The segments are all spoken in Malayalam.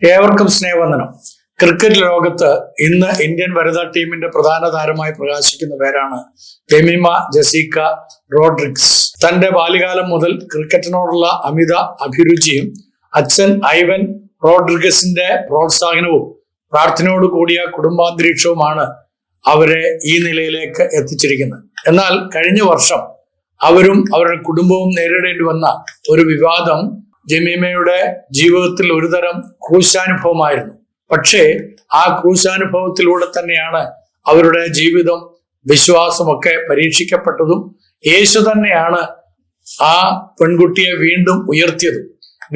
ഏവർക്കും സ്നേഹവന്ദനം. ക്രിക്കറ്റ് ലോകത്ത് ഇന്ന് ഇന്ത്യൻ വനിതാ ടീമിന്റെ പ്രധാന താരമായി പ്രകാശിക്കുന്ന പേരാണ് ജെമീമ ജെസിക്ക റോഡ്രിഗ്സ്. തന്റെ ബാല്യകാലം മുതൽ ക്രിക്കറ്റിനോടുള്ള അമിത അഭിരുചിയും അച്ഛൻ ഐവൻ റോഡ്രിഗസിന്റെ പ്രോത്സാഹനവും പ്രാർത്ഥനയോട് കൂടിയ കുടുംബാന്തരീക്ഷവുമാണ് അവരെ ഈ നിലയിലേക്ക് എത്തിച്ചിരിക്കുന്നത്. എന്നാൽ കഴിഞ്ഞ വർഷം അവരും അവരുടെ കുടുംബവും നേരിടേണ്ടി വന്ന ഒരു വിവാദം ജമീമയുടെ ജീവിതത്തിൽ ഒരുതരം ക്രൂശാനുഭവമായിരുന്നു. പക്ഷേ ആ ക്രൂശാനുഭവത്തിലൂടെ തന്നെയാണ് അവരുടെ ജീവിതം, വിശ്വാസമൊക്കെ പരീക്ഷിക്കപ്പെട്ടതും യേശു തന്നെയാണ് ആ പെൺകുട്ടിയെ വീണ്ടും ഉയർത്തിയതും.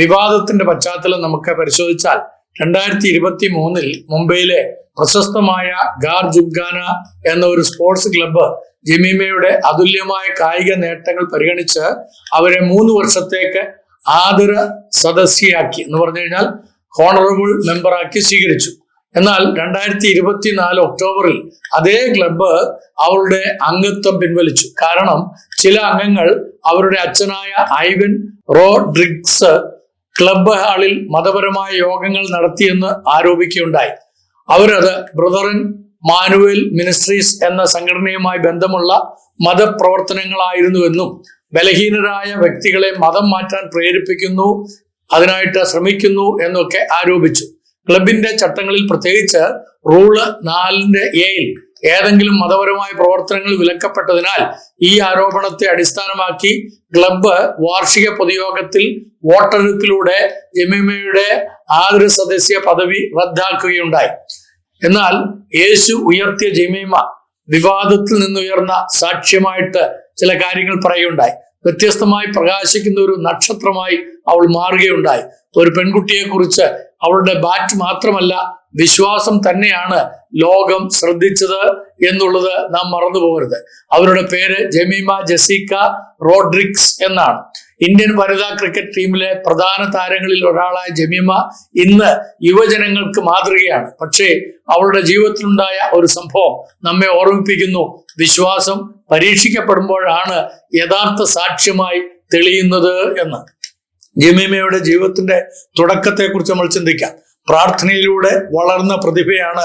വിവാദത്തിന്റെ പശ്ചാത്തലം നമുക്ക് പരിശോധിച്ചാൽ 2023 മുംബൈയിലെ പ്രശസ്തമായ ഗാർ ജുംഖാന എന്ന ഒരു സ്പോർട്സ് ക്ലബ്ബ് ജമീമയുടെ അതുല്യമായ കായിക നേട്ടങ്ങൾ പരിഗണിച്ച് അവരെ 3 വർഷത്തേക്ക് ആദര സദസ്യയാക്കി എന്ന് പറഞ്ഞു കഴിഞ്ഞാൽ ഹോണറബിൾ മെമ്പറാക്കി സ്വീകരിച്ചു. എന്നാൽ 2024 ഒക്ടോബറിൽ അതേ ക്ലബ്ബ് അവരുടെ അംഗത്വം പിൻവലിച്ചു. കാരണം ചില അംഗങ്ങൾ അവരുടെ അച്ഛനായ ഐവൻ റോഡ്രിഗ്സ് ക്ലബ്ബ് ഹാളിൽ മതപരമായ യോഗങ്ങൾ നടത്തിയെന്ന് ആരോപിക്കുകയുണ്ടായി. അവരത് ബ്രദറൻ മാനുവൽ മിനിസ്ട്രീസ് എന്ന സംഘടനയുമായി ബന്ധമുള്ള മതപ്രവർത്തനങ്ങളായിരുന്നുവെന്നും ബലഹീനരായ വ്യക്തികളെ മതം മാറ്റാൻ പ്രേരിപ്പിക്കുന്നു, അതിനായിട്ട് ശ്രമിക്കുന്നു എന്നൊക്കെ ആരോപിച്ചു. ക്ലബിന്റെ ചട്ടങ്ങളിൽ പ്രത്യേകിച്ച് റൂള് 4A ഏതെങ്കിലും മതപരമായ പ്രവർത്തനങ്ങൾ വിലക്കപ്പെട്ടതിനാൽ ഈ ആരോപണത്തെ അടിസ്ഥാനമാക്കി ക്ലബ്ബ് വാർഷിക പൊതുയോഗത്തിൽ വോട്ടെടുപ്പിലൂടെ ജമീമയുടെ ആദര സദസ്യ പദവി റദ്ദാക്കുകയുണ്ടായി. എന്നാൽ യേശു ഉയർത്തിയ ജമീമ വിവാദത്തിൽ നിന്നുയർന്ന സാക്ഷ്യമായിട്ട് ചില കാര്യങ്ങൾ പറയുകയുണ്ടായി. വ്യത്യസ്തമായി പ്രകാശിക്കുന്ന ഒരു നക്ഷത്രമായി അവൾ മാറുകയുണ്ടായി. ഒരു പെൺകുട്ടിയെ കുറിച്ച് അവളുടെ ബാറ്റ് മാത്രമല്ല, വിശ്വാസം തന്നെയാണ് ലോകം ശ്രദ്ധിച്ചത് എന്നുള്ളത് നാം മറന്നു പോകരുത്. അവരുടെ പേര് ജമീമ ജെസിക്ക റോഡ്രിഗ്സ് എന്നാണ്. ഇന്ത്യൻ വനിതാ ക്രിക്കറ്റ് ടീമിലെ പ്രധാന താരങ്ങളിൽ ഒരാളായ ജമീമ ഇന്ന് യുവജനങ്ങൾക്ക് മാതൃകയാണ്. പക്ഷേ അവളുടെ ജീവിതത്തിലുണ്ടായ ഒരു സംഭവം നമ്മെ ഓർമ്മിപ്പിക്കുന്നു. വിശ്വാസം പരീക്ഷിക്കപ്പെടുമ്പോഴാണ് യഥാർത്ഥ സാക്ഷ്യമായി തെളിയുന്നത് എന്ന്. ജമീമയുടെ ജീവിതത്തിന്റെ തുടക്കത്തെക്കുറിച്ച് നമ്മൾ ചിന്തിക്കാം. പ്രാർത്ഥനയിലൂടെ വളർന്ന പ്രതിഭയാണ്.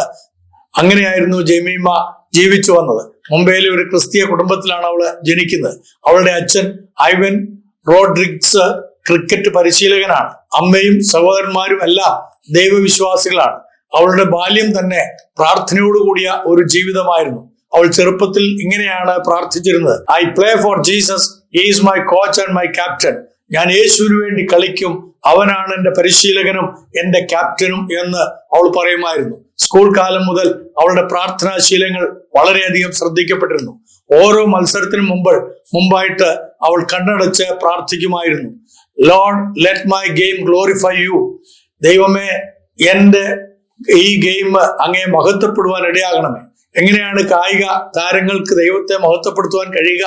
അങ്ങനെയായിരുന്നു ജമീമ ജീവിച്ചു വന്നത്. മുംബൈയിലെ ഒരു ക്രിസ്തീയ കുടുംബത്തിലാണ് അവള് ജനിക്കുന്നത്. അവളുടെ അച്ഛൻ ഐവൻ റോഡ്രിഗ്സ് ക്രിക്കറ്റ് പരിശീലകനാണ്. അമ്മയും സഹോദരന്മാരും എല്ലാം ദൈവവിശ്വാസികളാണ്. അവളുടെ ബാല്യം തന്നെ പ്രാർത്ഥനയോടുകൂടിയ ഒരു ജീവിതമായിരുന്നു. അവൾ ചെറുപ്പത്തിൽ ഇങ്ങനെയാണ് പ്രാർത്ഥിച്ചിരുന്നത്: I play for Jesus, he is my coach and my captain. ഞാൻ യേശുവിന് വേണ്ടി കളിക്കും, അവനാണ് എൻ്റെ പരിശീലകനും എൻ്റെ ക്യാപ്റ്റനും എന്ന് അവൾ പറയുമായിരുന്നു. സ്കൂൾ കാലം മുതൽ അവളുടെ പ്രാർത്ഥനാശീലങ്ങൾ വളരെയധികം ശ്രദ്ധിക്കപ്പെട്ടിരുന്നു. ഓരോ മത്സരത്തിനും മുമ്പായിട്ട് അവൾ കണ്ണടച്ച് പ്രാർത്ഥിക്കുമായിരുന്നു. Lord let my game glorify you. ദൈവമേ, എൻ്റെ ഈ ഗെയിം അങ്ങേ മഹത്വപ്പെടുവാൻ ഇടയാകണമേ. എങ്ങനെയാണ് കായിക താരങ്ങൾക്ക് ദൈവത്തെ മഹത്വപ്പെടുത്തുവാൻ കഴിയുക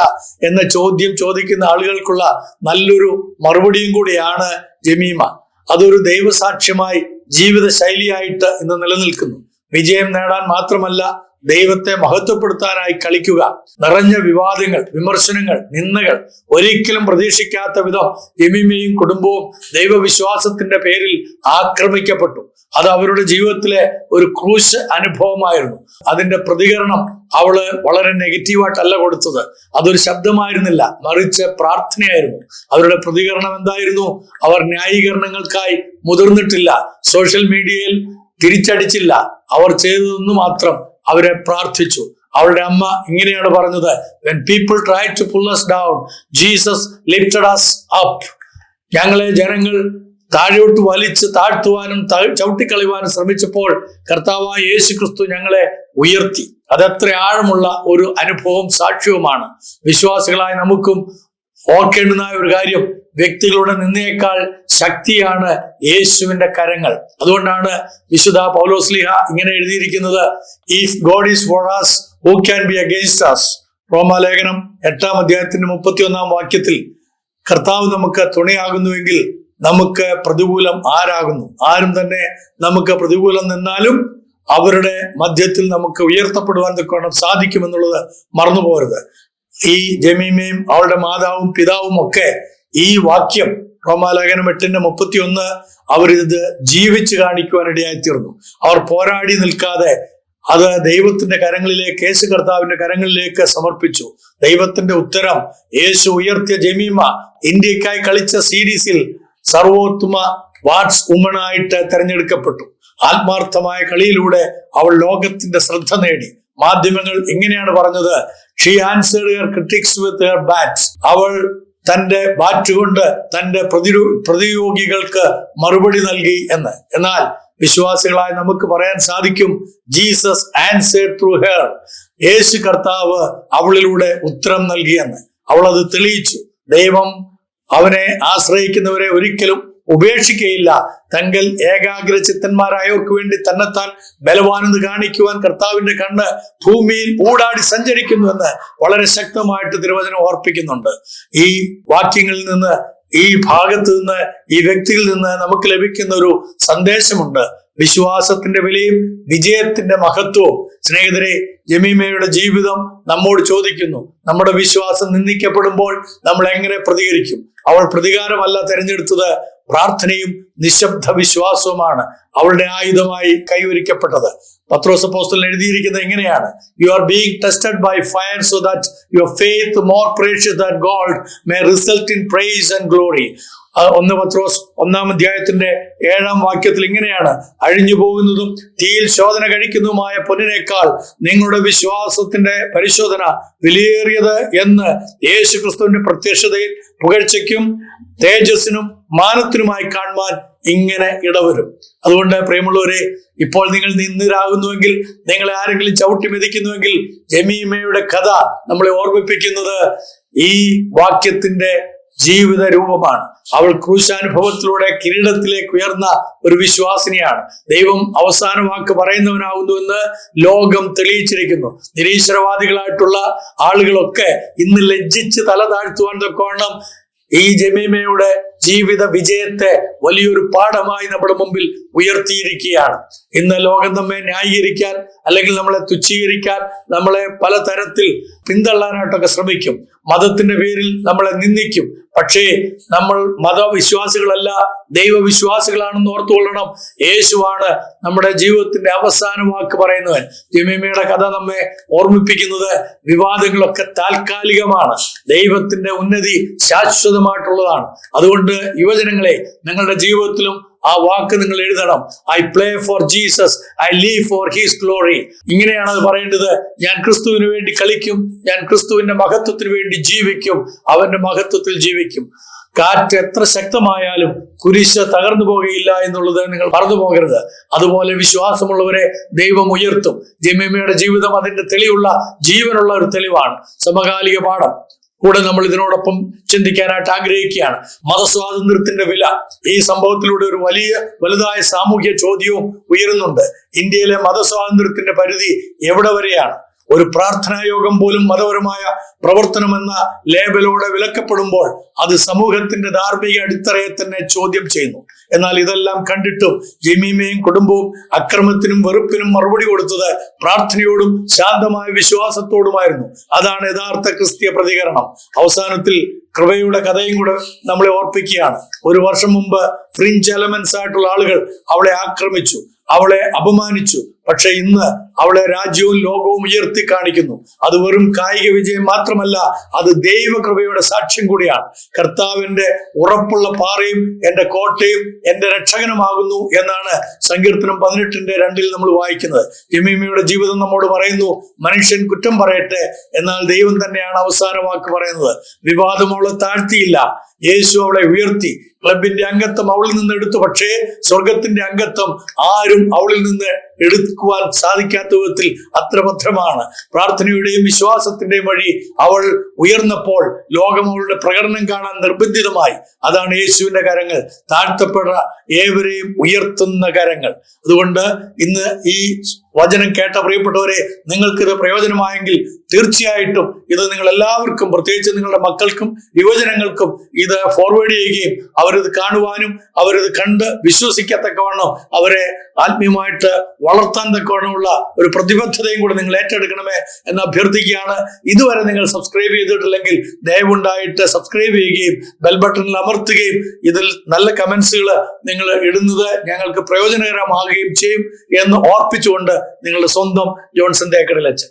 എന്ന ചോദ്യം ചോദിക്കുന്ന ആളുകൾക്കുള്ള നല്ലൊരു മറുപടിയും കൂടിയാണ് ജമീമ. അതൊരു ദൈവസാക്ഷ്യമായി ജീവിത ശൈലിയായിട്ട് ഇന്ന് നിലനിൽക്കുന്നു. വിജയം നേടാൻ മാത്രമല്ല, ദൈവത്തെ മഹത്വപ്പെടുത്താനായി കളിക്കുക. നിറഞ്ഞ വിവാദങ്ങൾ, വിമർശനങ്ങൾ, നിന്ദകൾ ഒരിക്കലും പ്രതീക്ഷിക്കാത്ത വിധം ജമീമയും കുടുംബവും ദൈവവിശ്വാസത്തിന്റെ പേരിൽ ആക്രമിക്കപ്പെട്ടു. അത് അവരുടെ ജീവിതത്തിലെ ഒരു ക്രൂശ് അനുഭവമായിരുന്നു. അതിന്റെ പ്രതികരണം അവള് വളരെ നെഗറ്റീവായിട്ടല്ല കൊടുത്തത്. അതൊരു ശബ്ദമായിരുന്നില്ല, മറിച്ച് പ്രാർത്ഥനയായിരുന്നു. അവരുടെ പ്രതികരണം എന്തായിരുന്നു? അവർ ന്യായീകരണങ്ങൾക്കായി മുതിർന്നിട്ടില്ല, സോഷ്യൽ മീഡിയയിൽ തിരിച്ചടിച്ചില്ല. അവർ ചെയ്തതൊന്നു മാത്രം, അവരെ പ്രാർത്ഥിച്ചു. അവളുടെ അമ്മ ഇങ്ങനെയാണ് പറഞ്ഞത്: when people tried to pull us down, Jesus lifted us up. ഞങ്ങളെ ജനങ്ങൾ താഴോട്ട് വലിച്ച് താഴ്ത്തുവാനും ചവിട്ടിക്കളയുവാനും ശ്രമിച്ചപ്പോൾ കർത്താവായ യേശു ക്രിസ്തു ഞങ്ങളെ ഉയർത്തി. അതത്ര ആഴമുള്ള ഒരു അനുഭവം, സാക്ഷ്യവുമാണ്. വിശ്വാസികളായ നമുക്കും ഓർക്കേണ്ടുന്ന ഒരു കാര്യം, വ്യക്തികളുടെ നിന്നയേക്കാൾ ശക്തിയാണ് യേശുവിന്റെ കരങ്ങൾ. അതുകൊണ്ടാണ് വിശുദ്ധ പൗലോസ്ലീഹ ഇങ്ങനെ എഴുതിയിരിക്കുന്നത്: if God is for us, who can be against us? റോമാലേഖനം 8-ാം അധ്യായത്തിന്റെ 31-ാം വാക്യത്തിൽ കർത്താവ് നമുക്ക് തുണയാകുന്നുവെങ്കിൽ നമുക്ക് പ്രതികൂലം ആരാകുന്നു? ആരും തന്നെ നമുക്ക് പ്രതികൂലം നിന്നാലും അവരുടെ മധ്യത്തിൽ നമുക്ക് ഉയർത്തപ്പെടുവാൻ സാധിക്കുമെന്നുള്ളത് മറന്നു പോകരുത്. ഈ ജമീമയും അവളുടെ മാതാവും പിതാവും ഒക്കെ ഈ വാക്യം റോമാലേഖനം 8:31 അവരിത് ജീവിച്ച് കാണിക്കുവാനിടയായി തീർന്നു. അവർ പോരാടി നിൽക്കാതെ അത് ദൈവത്തിന്റെ കരങ്ങളിലേക്ക്, യേശു കർത്താവിന്റെ കരങ്ങളിലേക്ക് സമർപ്പിച്ചു. ദൈവത്തിന്റെ ഉത്തരം, യേശു ഉയർത്തിയ ജമീമ ഇന്ത്യക്കായി കളിച്ച സീരീസിൽ സർവോത്തമ വാട്സ് വുമണായിട്ട് തെരഞ്ഞെടുക്കപ്പെട്ടു. ആത്മാർത്ഥമായ കളിയിലൂടെ അവൾ ലോകത്തിന്റെ ശ്രദ്ധ നേടി. മാധ്യമങ്ങൾ ഇങ്ങനെയാണ് പറഞ്ഞത്, she answered her critics with her bat. അവൾ തന്റെ ബാറ്റ് കൊണ്ട് തന്റെ പ്രതിയോഗികൾക്ക് മറുപടി നൽകി എന്ന്. എന്നാൽ വിശ്വാസികളായി നമുക്ക് പറയാൻ സാധിക്കും, ജീസസ് ആൻസേർഡ് ത്രൂ ഹെർ. യേശു കർത്താവ് അവളിലൂടെ ഉത്തരം നൽകിയെന്ന്. അവൾ അത് തെളിയിച്ചു. ദൈവം അവനെ ആശ്രയിക്കുന്നവരെ ഒരിക്കലും ഉപേക്ഷിക്കുകയില്ല. തങ്കൽ ഏകാഗ്രചിത്തന്മാരായവർക്ക് വേണ്ടി തന്നെത്താൻ ബലവാനെന്ന് കാണിക്കുവാൻ കർത്താവിന്റെ കണ്ണ് ഭൂമിയിൽ ഊടാടി സഞ്ചരിക്കുന്നുവെന്ന് വളരെ ശക്തമായിട്ട് തിരുവചനം ഓർപ്പിക്കുന്നുണ്ട്. ഈ വാക്യങ്ങളിൽ നിന്ന്, ഈ ഭാഗത്ത് നിന്ന്, ഈ വ്യക്തിയിൽ നിന്ന് നമുക്ക് ലഭിക്കുന്ന ഒരു സന്ദേശമുണ്ട്. വിശ്വാസത്തിന്റെ വിലയും വിജയത്തിന്റെ മഹത്വവും. സ്നേഹിതരെ, ജമീമയുടെ ജീവിതം നമ്മോട് ചോദിക്കുന്നു, നമ്മുടെ വിശ്വാസം നിന്ദിക്കപ്പെടുമ്പോൾ നമ്മൾ എങ്ങനെ പ്രതികരിക്കും? അവൾ പ്രതികാരമല്ല തെരഞ്ഞെടുത്തത്, പ്രാർത്ഥനയും നിശബ്ദ വിശ്വാസവുമാണ് അവളുടെ ആയുധമായി കൈവരിക്കപ്പെട്ടത്. പത്രോസ് അപ്പോസ്തലൻ എഴുതിയിരിക്കുന്നത് എങ്ങനെയാണ്? You are being tested by fire so that your faith, more precious than gold, may result in praise and glory. 1 പത്രോസ് 1-ാം വാക്യത്തിൽ ഇങ്ങനെയാണ്, അഴിഞ്ഞു പോകുന്നതും തീയിൽ ശോധന കഴിക്കുന്നതുമായ പൊന്നിനേക്കാൾ നിങ്ങളുടെ വിശ്വാസത്തിന്റെ പരിശോധന വിലയേറിയത് എന്ന് യേശു ക്രിസ്തുവിന്റെ പ്രത്യക്ഷതയിൽ പുകഴ്ചയ്ക്കും തേജസ്സിനും മാനത്തിനുമായി കാണുവാൻ ഇങ്ങനെ ഇടവരും. അതുകൊണ്ട് പ്രിയമുള്ളവരെ, ഇപ്പോൾ നിങ്ങൾ നിന്ദരാകുന്നുവെങ്കിൽ, നിങ്ങളെ ആരെങ്കിലും ചവിട്ടി മെതിക്കുന്നുവെങ്കിൽ, ജമീമയുടെ കഥ നമ്മളെ ഓർമ്മിപ്പിക്കുന്നത് ഈ വാക്യത്തിന്റെ ജീവിത രൂപമാണ്. അവൾ ക്രൂശാനുഭവത്തിലൂടെ കിരീടത്തിലേക്ക് ഉയർന്ന ഒരു വിശ്വാസിനിയാണ്. ദൈവം അവസാന വാക്ക് പറയുന്നവനാകുന്നുവെന്ന് ലോകം തെളിയിച്ചിരിക്കുന്നു. നിരീശ്വരവാദികളായിട്ടുള്ള ആളുകളൊക്കെ ഇന്ന് ലജ്ജിച്ച് തല താഴ്ത്തുവാൻ തൊക്കവണ്ണം ഈ ജമീമയുടെ ജീവിത വിജയത്തെ വലിയൊരു പാഠമായി നമ്മുടെ മുമ്പിൽ ഉയർത്തിയിരിക്കുകയാണ്. ഇന്ന് ലോകം നമ്മെ ന്യായീകരിക്കാൻ, അല്ലെങ്കിൽ നമ്മളെ തുച്ഛീകരിക്കാൻ, നമ്മളെ പലതരത്തിൽ പിന്തള്ളാനായിട്ടൊക്കെ ശ്രമിക്കും. മതത്തിന്റെ പേരിൽ നമ്മളെ നിന്ദിക്കും. പക്ഷേ നമ്മൾ മതവിശ്വാസികളല്ല, ദൈവവിശ്വാസികളാണെന്ന് ഓർത്തുകൊള്ളണം. യേശുവാണ് നമ്മുടെ ജീവിതത്തിന്റെ അവസാന വാക്ക് പറയുന്നവൻ. ജമീമയുടെ കഥ നമ്മെ ഓർമ്മിപ്പിക്കുന്നത് വിവാദങ്ങളൊക്കെ താൽക്കാലികമാണ്, ദൈവത്തിന്റെ ഉന്നതി ശാശ്വതമായിട്ടുള്ളതാണ്. അതുകൊണ്ട് യുവജനങ്ങളെ, നിങ്ങളുടെ ജീവിതത്തിലും ആ വാക്ക് നിങ്ങൾ എഴുതണം. I play for Jesus, I leave for his glory. ഇങ്ങനെയാണ് അത് പറയേണ്ടത്. ഞാൻ ക്രിസ്തുവിന് വേണ്ടി കളിക്കും, ഞാൻ ക്രിസ്തുവിന്റെ മഹത്വത്തിന് വേണ്ടി ജീവിക്കും, അവന്റെ മഹത്വത്തിൽ ജീവിക്കും. കാറ്റ് എത്ര ശക്തമായാലും കുരിശ് തകർന്നു പോകുകയില്ല എന്നുള്ളത് നിങ്ങൾ മറന്നു പോകരുത്. അതുപോലെ വിശ്വാസമുള്ളവരെ ദൈവം ഉയർത്തും. ജമീമയുടെ ജീവിതം അതിന്റെ തെളിവുള്ള, ജീവനുള്ള ഒരു തെളിവാണ്. സമകാലിക പാഠം കൂടെ നമ്മൾ ഇതിനോടൊപ്പം ചിന്തിക്കാനായിട്ട് ആഗ്രഹിക്കുകയാണ്. മതസ്വാതന്ത്ര്യത്തിന്റെ വില. ഈ സംഭവത്തിലൂടെ ഒരു വലുതായ സാമൂഹ്യ ചോദ്യവും ഉയരുന്നുണ്ട്. ഇന്ത്യയിലെ മതസ്വാതന്ത്ര്യത്തിന്റെ പരിധി എവിടെ വരെയാണ്? ഒരു പ്രാർത്ഥനാ യോഗം പോലും മതപരമായ പ്രവർത്തനമെന്ന ലേബലോടെ വിലക്കപ്പെടുമ്പോൾ അത് സമൂഹത്തിന്റെ ധാർമ്മിക അടിത്തറയെ തന്നെ ചോദ്യം ചെയ്യുന്നു. എന്നാൽ ഇതെല്ലാം കണ്ടിട്ടും ജമീമയും കുടുംബവും അക്രമത്തിനും വെറുപ്പിനും മറുപടി കൊടുത്തത് പ്രാർത്ഥനയോടും ശാന്തമായ വിശ്വാസത്തോടുമായിരുന്നു. അതാണ് യഥാർത്ഥ ക്രിസ്തീയ പ്രതികരണം. അവസാനത്തിൽ കൃപയുടെ കഥയും കൂടെ നമ്മളെ ഓർപ്പിക്കുകയാണ്. 1 വർഷം മുമ്പ് ഫ്രിഞ്ച് എലമെന്റ്സ് ആയിട്ടുള്ള ആളുകൾ അവളെ ആക്രമിച്ചു, അവളെ അപമാനിച്ചു. പക്ഷെ ഇന്ന് അവളെ രാജ്യവും ലോകവും ഉയർത്തി കാണിക്കുന്നു. അത് വെറും കായിക വിജയം മാത്രമല്ല, അത് ദൈവകൃപയുടെ സാക്ഷ്യം കൂടിയാണ്. കർത്താവിന്റെ ഉറപ്പുള്ള പാറയും എന്റെ കോട്ടയും എന്റെ രക്ഷകനുമാകുന്നു എന്നാണ് സങ്കീർത്തനം 18:2 നമ്മൾ വായിക്കുന്നത്. ജമീമയുടെ ജീവിതം നമ്മോട് പറയുന്നു, മനുഷ്യൻ കുറ്റം പറയട്ടെ, എന്നാൽ ദൈവം തന്നെയാണ് അവസാന വാക്ക് പറയുന്നത്. വിവാദം അവളെ താഴ്ത്തിയില്ല, യേശു അവളെ ഉയർത്തി. ക്ലബിന്റെ അംഗത്വം അവളിൽ നിന്ന് എടുത്തു, പക്ഷേ സ്വർഗത്തിന്റെ അംഗത്വം ആരും അവളിൽ നിന്ന് എടുക്കുവാൻ സാധിക്കാത്ത വിധത്തിൽ അത്രഭദ്രമാണ്. പ്രാർത്ഥനയുടെയും വിശ്വാസത്തിന്റെയും വഴി അവൾ ഉയർന്നപ്പോൾ ലോകം അവളുടെ പ്രകടനം കാണാൻ നിർബന്ധിതമായി. അതാണ് യേശുവിന്റെ കരങ്ങൾ, താഴ്ത്തപ്പെട്ട ഏവരെയും ഉയർത്തുന്ന കരങ്ങൾ. അതുകൊണ്ട് ഇന്ന് ഈ വചനം കേട്ട പ്രിയപ്പെട്ടവരെ, നിങ്ങൾക്കിത് പ്രയോജനമായെങ്കിൽ തീർച്ചയായിട്ടും ഇത് നിങ്ങൾ എല്ലാവർക്കും, പ്രത്യേകിച്ച് നിങ്ങളുടെ മക്കൾക്കും യുവജനങ്ങൾക്കും ഇത് ഫോർവേഡ് ചെയ്യുകയും അവരിത് കാണുവാനും അവരിത് കണ്ട് വിശ്വസിക്കത്തക്കവണ്ണം അവരെ ആത്മീയമായിട്ട് വളർത്താൻ തക്കവണ്ണമുള്ള ഒരു പ്രതിബദ്ധതയും കൂടെ നിങ്ങൾ ഏറ്റെടുക്കണമേ എന്ന് അഭ്യർത്ഥിക്കുകയാണ്. ഇതുവരെ നിങ്ങൾ സബ്സ്ക്രൈബ് ചെയ്തിട്ടില്ലെങ്കിൽ ദയവുണ്ടായിട്ട് സബ്സ്ക്രൈബ് ചെയ്യുകയും ബെൽ ബട്ടണിൽ അമർത്തുകയും ഇതിൽ നല്ല കമന്റ്സുകൾ നിങ്ങൾ ഇടുന്നത് ഞങ്ങൾക്ക് പ്രയോജനകരമാകുകയും ചെയ്യും എന്ന് ഓർപ്പിച്ചുകൊണ്ട് നിങ്ങളുടെ സ്വന്തം ജോൺസൺ തേക്കടിലച്ചൻ.